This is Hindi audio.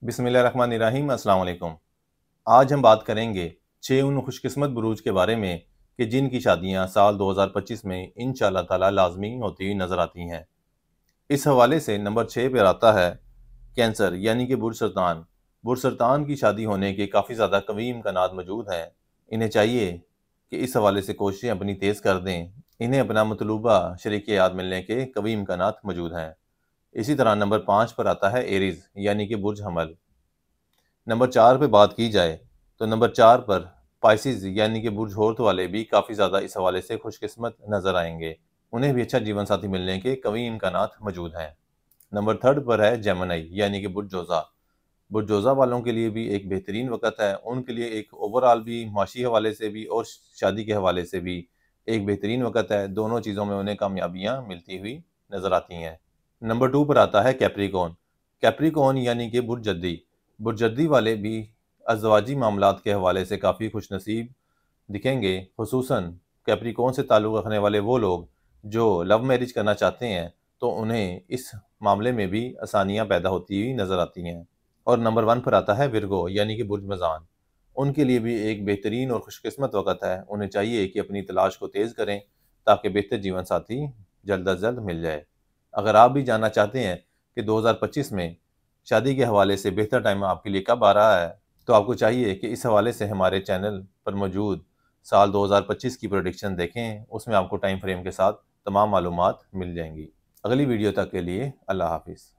बिस्मिल्लाहिर्रहमानिर्रहीम। अस्सलाम वालेकुम। आज हम बात करेंगे 6 उन खुशकिस्मत बुरूज के बारे में कि जिनकी शादियां साल 2025 में इंशाअल्लाह ताला लाजमी होती हुई नजर आती हैं। इस हवाले से नंबर 6 पर आता है कैंसर यानी कि बुर्ज सरतान। बुर्ज सरतान की शादी होने के काफ़ी ज़्यादा कवी इम्कानात मौजूद हैं। इन्हें चाहिए कि इस हवाले से कोशिशें अपनी तेज़ कर दें। इन्हें अपना मतलूबा शरीक याद मिलने के कवी इम्कानात मौजूद हैं। इसी तरह नंबर 5 पर आता है एरीज यानी कि बुर्ज हमल। नंबर 4 पे बात की जाए तो नंबर 4 पर पाइसिस यानी कि बुर्ज हौत वाले भी काफ़ी ज़्यादा इस हवाले से खुशकिस्मत नज़र आएंगे। उन्हें भी अच्छा जीवन साथी मिलने के कवी इम्कानात मौजूद हैं। नंबर 3 पर है जेमिनी यानी कि बुर्ज जोज़ा। बुर्ज जोज़ा वालों के लिए भी एक बेहतरीन वक़्त है। उनके लिए एक ओवरऑल भी माशी हवाले से भी और शादी के हवाले से भी एक बेहतरीन वक़्त है। दोनों चीज़ों में उन्हें कामयाबियाँ मिलती हुई नज़र आती हैं। नंबर 2 पर आता है कैप्रिकॉर्न। कैप्रिकॉर्न यानी कि बुर्ज जद्दी। बुर्ज जद्दी वाले भी अज़वाजी मामलात के हवाले से काफ़ी खुशनसीब दिखेंगे। खुसूसन कैप्रिकॉर्न से ताल्लुक़ रखने वाले वो लोग जो लव मैरिज करना चाहते हैं तो उन्हें इस मामले में भी आसानियाँ पैदा होती हुई नज़र आती हैं। और नंबर 1 पर आता है विर्गो यानी कि बुर्ज मज़ान। उनके लिए भी एक बेहतरीन और खुशकिस्मत वक़्त है। उन्हें चाहिए कि अपनी तलाश को तेज़ करें ताकि बेहतर जीवन साथी जल्द अज़ जल्द मिल जाए। अगर आप भी जानना चाहते हैं कि 2025 में शादी के हवाले से बेहतर टाइम आपके लिए कब आ रहा है, तो आपको चाहिए कि इस हवाले से हमारे चैनल पर मौजूद साल 2025 की प्रेडिक्शन देखें। उसमें आपको टाइम फ्रेम के साथ तमाम मालूमात मिल जाएंगी। अगली वीडियो तक के लिए अल्लाह हाफिज़।